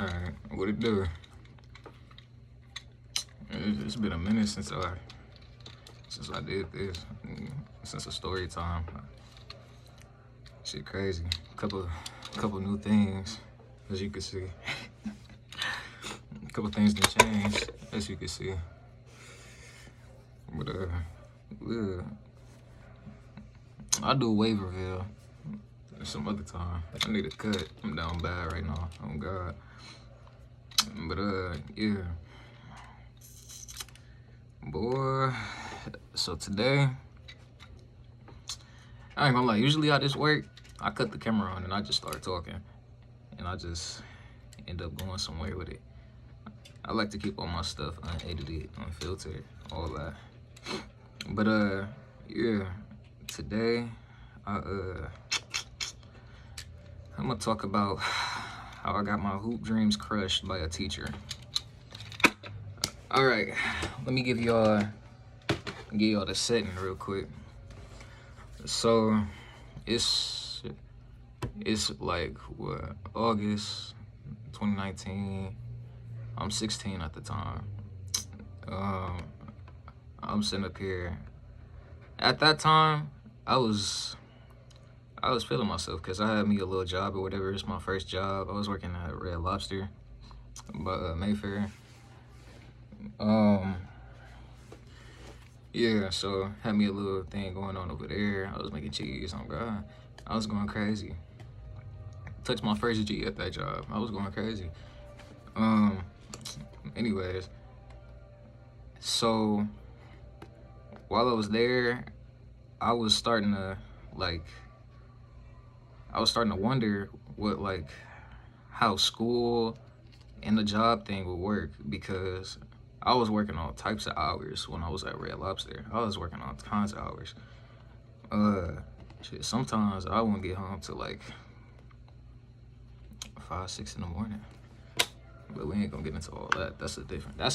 Alright, what it do? It's been a minute since I did this. Since the story time. Shit crazy. Couple new things, as you can see. Couple things that changed, as you can see. But yeah. I'll do a wave reveal some other time. I need a cut. I'm down bad right now. Oh God. But yeah. Boy. So today, I ain't gonna lie, usually I just work, I cut the camera on and I just start talking. And I just end up going somewhere with it. I like to keep all my stuff unedited, unfiltered, all that. But yeah, today I'm gonna talk about how I got my hoop dreams crushed by a teacher. All right, let me give y'all the setting real quick. So it's like what, August 2019. I'm 16 at the time. I'm sitting up here. At that time, I was feeling myself because I had me a little job or whatever. It's my first job. I was working at Red Lobster, but Mayfair. Yeah, so had me a little thing going on over there. I was making cheese. Oh God, I was going crazy. Touched my first G at that job. I was going crazy. Anyways, so while I was there, I was starting to wonder what how school and the job thing would work, because I was working all types of hours when I was at Red Lobster. I was working all kinds of hours. Shit, sometimes I wouldn't get home till like 5, 6 in the morning. But we ain't gonna get into all that. That's a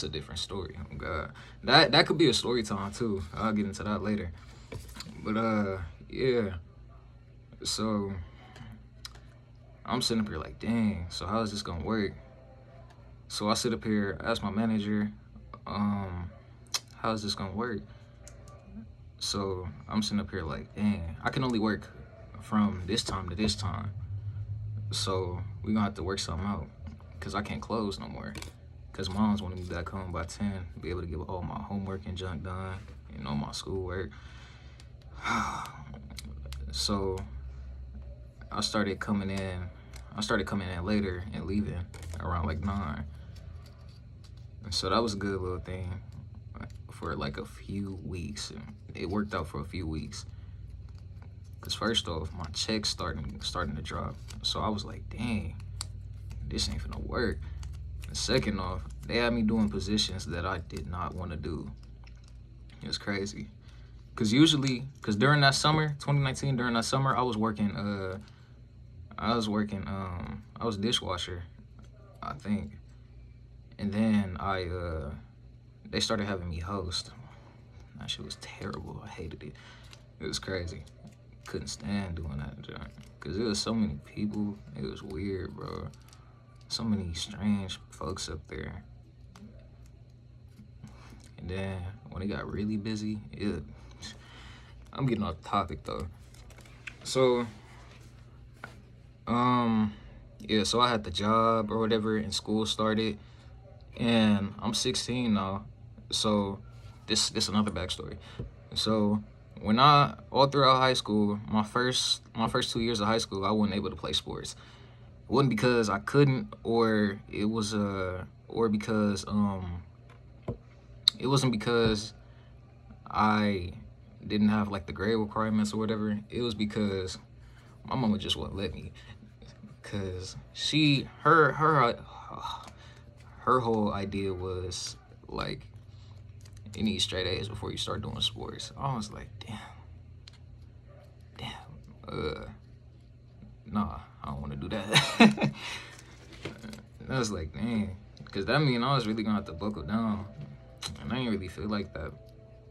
different story. Oh God, that could be a story time too. I'll get into that later. But yeah. So I'm sitting up here like, dang. So how is this gonna work? So I sit up here, ask my manager, how is this gonna work? So I'm sitting up here like, dang, I can only work from this time to this time. So we gonna have to work something out, because I can't close no more. Because moms wanted me back home by 10, be able to get all my homework and junk done, my schoolwork. So I started coming in later and leaving around like 9. And so that was a good little thing for like a few weeks. It worked out for a few weeks. Cause first off, my check's starting to drop. So I was like, dang, this ain't finna work. And second off, they had me doing positions that I did not want to do. It was crazy. Cause during that summer, 2019, during that summer, I was dishwasher, I think. And then they started having me host. That shit was terrible. I hated it. It was crazy. Couldn't stand doing that job. Cause there was so many people. It was weird, bro. So many strange folks up there. And then when it got really busy, I'm getting off topic though. So, yeah, so I had the job or whatever, and school started, and I'm 16 now. So this another backstory. So when all throughout high school, my first 2 years of high school, I wasn't able to play sports. It wasn't because I couldn't, or it wasn't because I didn't have like the grade requirements or whatever. It was because my mama just wouldn't let me. Cause her whole idea was like, you need straight A's before you start doing sports. I was like, nah, I don't want to do that. I was like, dang, because that mean I was really gonna have to buckle down, and I didn't really feel like that,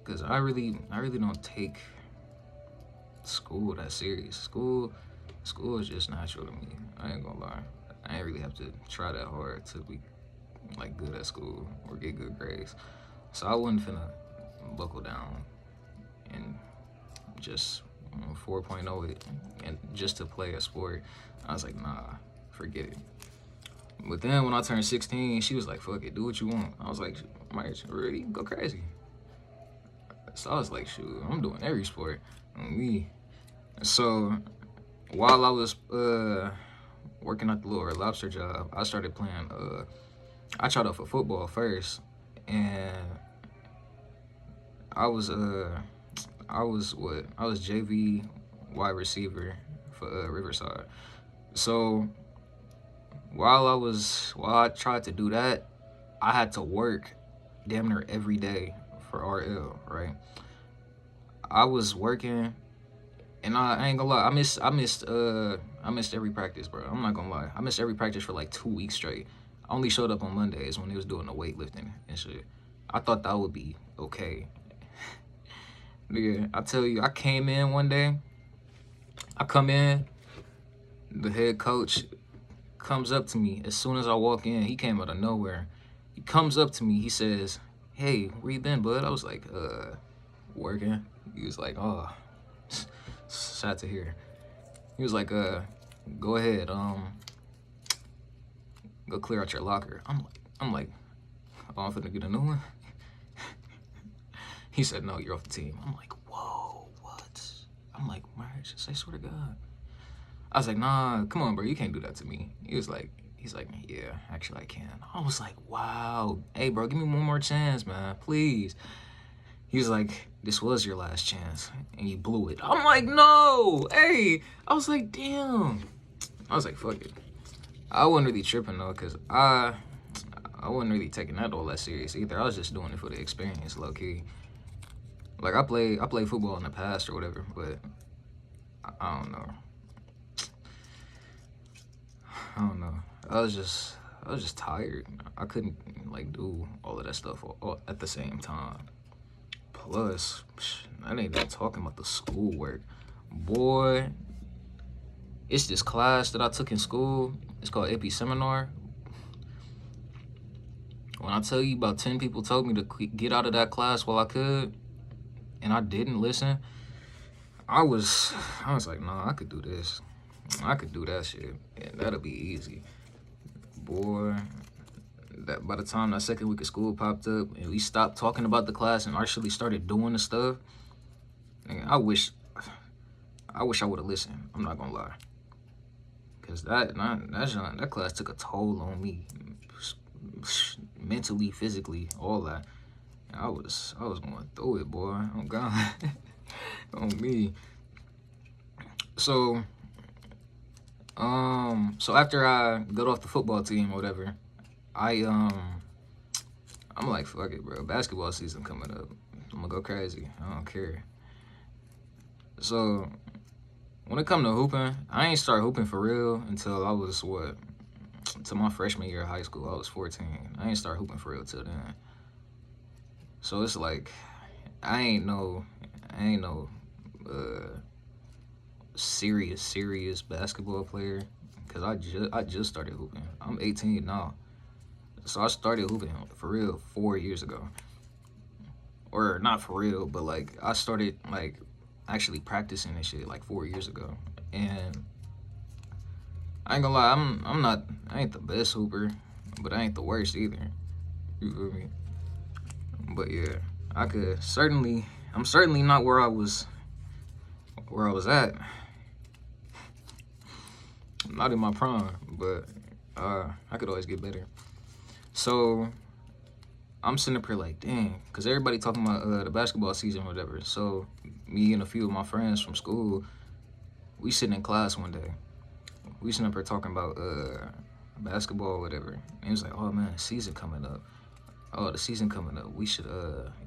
because I really don't take school that serious. School is just natural to me. I ain't gonna lie. I ain't didn't really have to try that hard to be like good at school or get good grades. So I wasn't finna buckle down and just 4.0 it and just to play a sport. I was like, nah, forget it. But then when I turned 16, she was like, fuck it, do what you want. I was like, March, really? Go crazy. So I was like, shoot, I'm doing every sport on me. So while I was working at the little Red Lobster job, I started playing, I tried out for football first, and I was JV wide receiver for Riverside. So while I tried to do that, I had to work damn near every day for RL, right? I was working, and I ain't gonna lie, I missed every practice, bro. I'm not gonna lie. I missed every practice for like 2 weeks straight. I only showed up on Mondays when they was doing the weightlifting and shit. I thought that would be okay. Nigga, I tell you, I came in one day. I come in, the head coach comes up to me as soon as I walk in. He came out of nowhere. He comes up to me. He says, "Hey, where you been, bud?" I was like, working. He was like, "Oh, sad to hear." He was like, go ahead, go clear out your locker." I'm like, oh, I'm finna get a new one. He said, "No, you're off the team." I'm like, whoa, what? I'm like, March, I swear to God. I was like, nah, come on, bro, you can't do that to me. He's like, yeah, actually I can. I was like, wow, hey, bro, give me one more chance, man, please. He was like, this was your last chance, and you blew it. I'm like, no, hey. I was like, damn. I was like, fuck it. I wasn't really tripping, though, because I wasn't really taking that all that serious either. I was just doing it for the experience, low-key. Like, I played football in the past or whatever, but I don't know. I was just tired. I couldn't like do all of that stuff all at the same time. Plus, I ain't even talking about the schoolwork. Boy, it's this class that I took in school. It's called AP Seminar. When I tell you about 10 people told me to get out of that class while I could, and I didn't listen, I was like, nah, I could do this. I could do that shit, and that'll be easy. Boy, that by the time that second week of school popped up and we stopped talking about the class and actually started doing the stuff, I wish I would have listened. I'm not gonna lie, cause that class took a toll on me, mentally, physically, all that. I was going through it, boy. Oh God, on me. So after I got off the football team or whatever, I'm like, fuck it, bro. Basketball season coming up. I'm gonna go crazy. I don't care. So when it come to hooping, I ain't start hooping for real until I was until my freshman year of high school. I was 14. I ain't start hooping for real till then. So it's like I ain't no serious basketball player, because I just started hooping. I'm 18 now. So I started hooping for real 4 years ago. Or not for real, but like I started like actually practicing and shit like 4 years ago. And I ain't gonna lie, I ain't the best hooper, but I ain't the worst either. You feel me? But yeah, I'm certainly not where I was at. I'm not in my prime, but I could always get better. So I'm sitting up here like, dang, because everybody talking about the basketball season or whatever. So me and a few of my friends from school, we sitting in class one day. We sitting up here talking about basketball or whatever. And it was like, oh man, the season coming up. Oh, the season coming up. We should,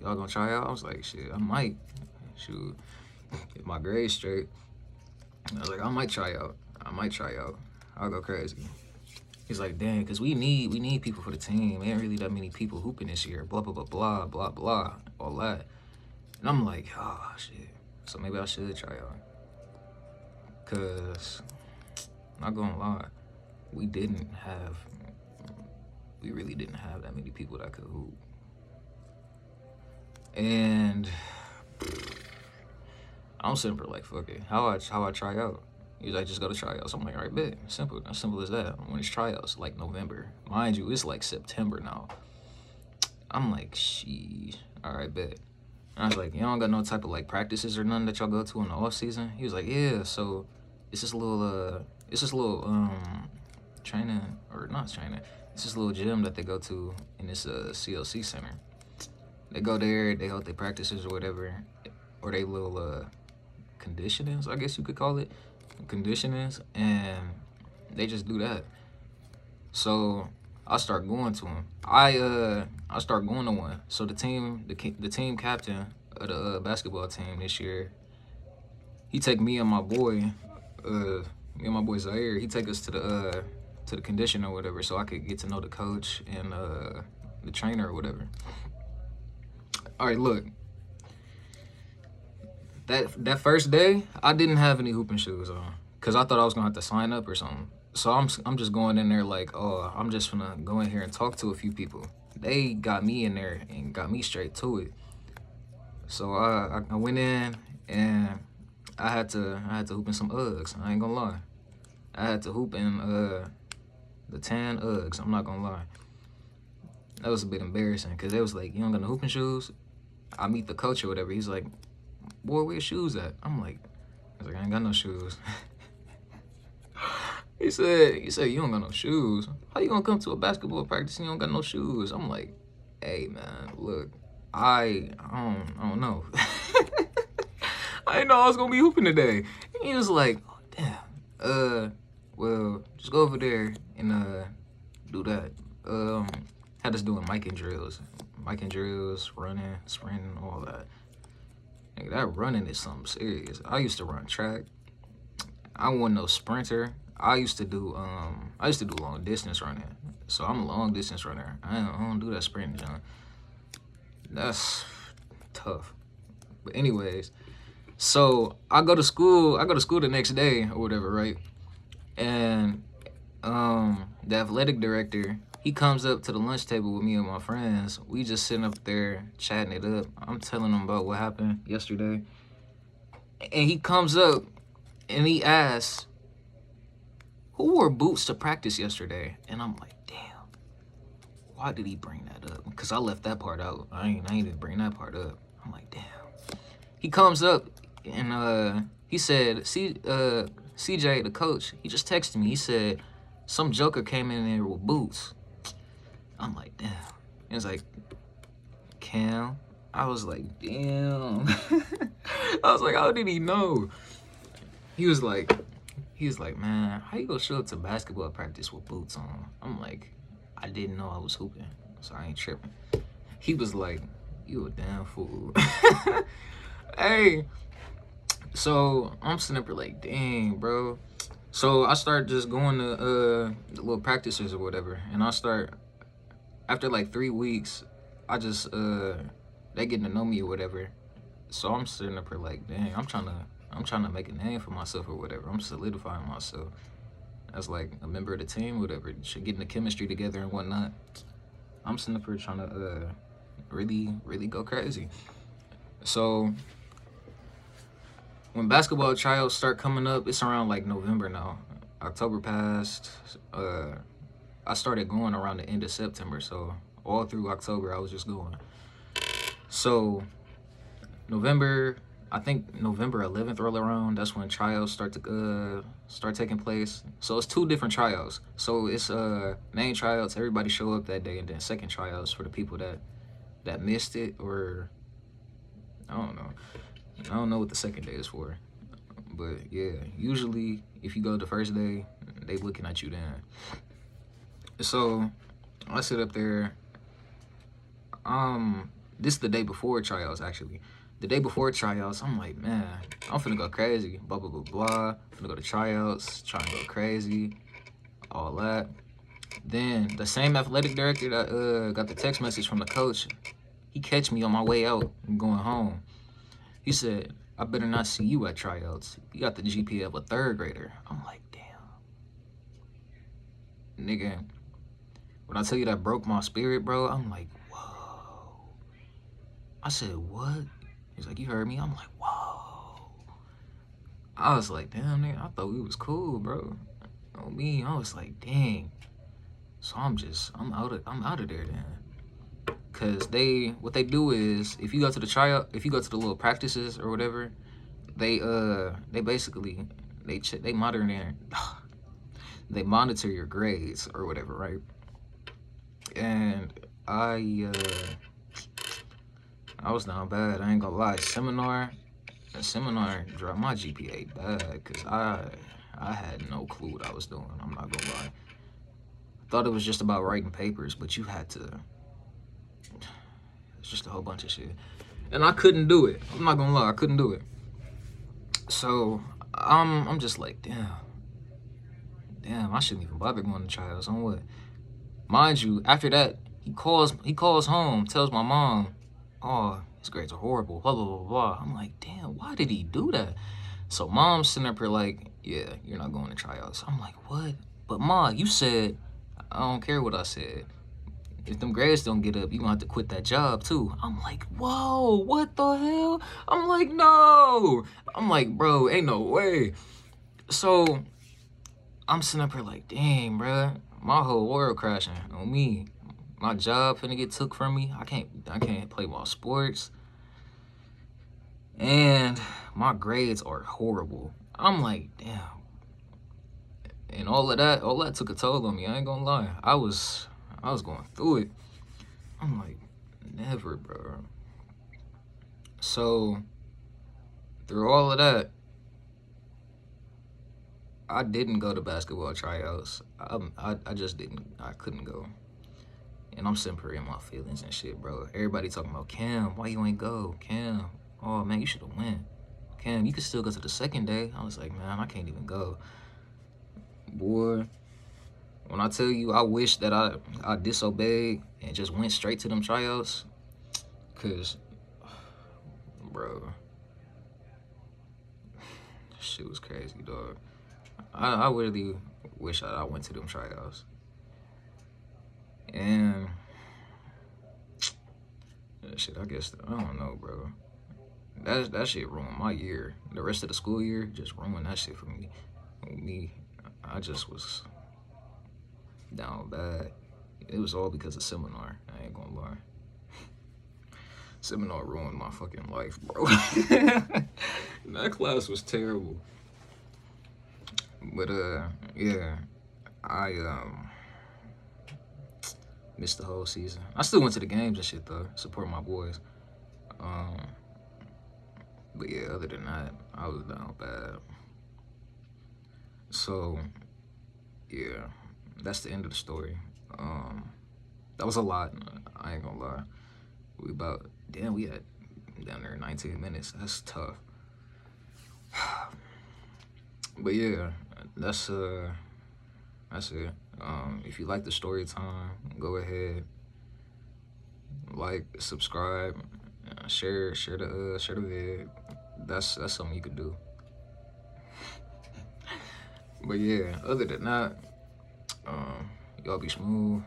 y'all gonna try out? I was like, shit, I might. Shoot, get my grades straight. I was like, I might try out. I'll go crazy. He's like, dang, because we need people for the team. There ain't really that many people hooping this year. Blah, blah, blah, blah, blah, blah, all that. And I'm like, oh, shit. So maybe I should try out. Because, not gonna lie, we really didn't have that many people that could hoop. And I'm simple, like, fuck it. How I try out? He's like, just go to tryouts. I'm like, all right, bet. Simple. As simple as that. When it's tryouts, like November. Mind you, it's like September now. I'm like, sheesh. All right, bet. And I was like, you don't got no type of like practices or nothing that y'all go to in the off season? He was like, yeah. So it's just a little training, or not training. It's just a little gym that they go to in this CLC center. They go there, they hold their practices or whatever, or they little conditionings, I guess you could call it, conditionings, and they just do that. So I start going to them. I start going to one. So the team captain of the basketball team this year, he take me and my boy Zaire. He take us to the condition or whatever, so I could get to know the coach and the trainer or whatever. All right, look. That first day, I didn't have any hooping shoes on, cause I thought I was gonna have to sign up or something. So I'm just going in there like, oh, I'm just gonna go in here and talk to a few people. They got me in there and got me straight to it. So I went in and I had to hoop in some Uggs. I ain't gonna lie. I had to hoop in the tan Uggs. I'm not gonna lie. That was a bit embarrassing, cause they was like, you don't got no hooping shoes. I meet the coach or whatever. He's like, boy, where your shoes at? I'm like, I ain't got no shoes. He said, you don't got no shoes. How you gonna come to a basketball practice and you don't got no shoes? I'm like, hey man, look, I don't know. I didn't know I was gonna be hooping today. And he was like, oh damn. Well, just go over there and do that. Had us doing mic and drills, running, sprinting, all that. Nigga, that running is something serious. I used to run track. I wasn't no sprinter. I used to do long distance running. So I'm a long distance runner. I don't do that sprinting, John. That's tough. But anyways, so I go to school the next day or whatever, right? And the athletic director, he comes up to the lunch table with me and my friends. We just sitting up there chatting it up. I'm telling him about what happened yesterday. And he comes up and he asks, who wore boots to practice yesterday? And I'm like, damn, why did he bring that up? Because I left that part out. I ain't even bring that part up. I'm like, damn. He comes up and he said, CJ, the coach, he just texted me. He said, some joker came in there with boots. I'm like, damn. He was like, Cam. I was like, damn. I was like, how did he know? He was like, man, how you gonna show up to basketball practice with boots on? I'm like, I didn't know I was hooping, so I ain't tripping. He was like, you a damn fool. Hey, so I'm sitting up there like, dang, bro. So I start just going to the little practices or whatever, and after like 3 weeks, I just they getting to know me or whatever. So I'm sitting up here like, dang, I'm trying to make a name for myself or whatever. I'm solidifying myself as like a member of the team, or whatever. Getting the chemistry together and whatnot. I'm sitting up here trying to really, really go crazy. So when basketball tryouts start coming up, it's around like November now. October passed. I started going around the end of September, so all through October I was just going. So I think November 11th roll around, that's when tryouts start taking place. So it's 2 different tryouts. So it's main tryouts, everybody show up that day, and then second tryouts for the people that missed it, or I don't know what the second day is for. But yeah, usually if you go the first day, they looking at you then. So I sit up there. This is the day before tryouts, actually. The day before tryouts, I'm like, man, I'm finna go crazy. Blah, blah, blah, blah. Finna go to tryouts, trying to go crazy, all that. Then the same athletic director that got the text message from the coach, he catch me on my way out and going home. He said, I better not see you at tryouts. You got the GPA of a 3rd grader. I'm like, damn. nigga, when I tell you that broke my spirit, bro, I'm like, whoa. I said, what? He's like, you heard me? I'm like, whoa. I was like, damn, nigga, I thought we was cool, bro. On me, I was like, dang. So I'm out of there then. Cause what they do is, if you go to the tryout, if you go to the little practices or whatever, they basically, they monitor they monitor your grades or whatever, right? And I was down bad. I ain't gonna lie. Seminar dropped my GPA bad because I had no clue what I was doing. I'm not gonna lie. Thought it was just about writing papers, but you had to. It's just a whole bunch of shit, and I couldn't do it. I'm not gonna lie, I couldn't do it. So I'm just like, damn, I shouldn't even bother going to trials. On what? Mind you, after that, he calls home, tells my mom, oh, his grades are horrible, blah, blah, blah, blah. I'm like, damn, why did he do that? So mom's sitting up here like, yeah, you're not going to tryouts. I'm like, what? But Ma, you said, I don't care what I said. If them grades don't get up, you gonna have to quit that job too. I'm like, whoa, what the hell? I'm like, no. I'm like, bro, ain't no way. So I'm sitting up here like, dang, bro, my whole world crashing on me. My job finna get took from me. I can't play my sports. And my grades are horrible. I'm like, damn. And all that took a toll on me. I ain't gonna lie. I was going through it. I'm like, never, bro. So through all of that, I didn't go to basketball tryouts. I just didn't. I couldn't go. And I'm simply in my feelings and shit, bro. Everybody talking about, Cam, why you ain't go? Cam, oh man, you should have went. Cam, you could still go to the second day. I was like, man, I can't even go. Boy, when I tell you, I wish that I disobeyed and just went straight to them tryouts. Cause, bro, shit was crazy, dog. I really wish I went to them tryouts. And shit, I guess, I don't know, bro. That shit ruined my year. The rest of the school year just ruined that shit for me. I just was down bad. It was all because of seminar. I ain't gonna lie. Seminar ruined my fucking life, bro. That class was terrible. But yeah, I missed the whole season. I still went to the games and shit though, support my boys. But yeah, other than that, I was down bad. So yeah, that's the end of the story. That was a lot. I ain't gonna lie. We had down there 19 minutes. That's tough. But yeah, that's it. If you like the story time, go ahead, like, subscribe, share the vid. That's something you could do. But yeah, other than that, y'all be smooth.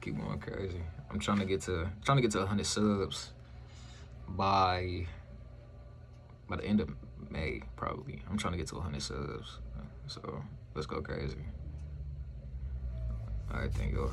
Keep going crazy. I'm trying to get to 100 subs by the end of May, probably. I'm trying to get to 100 subs. So let's go crazy. All right, thank y'all.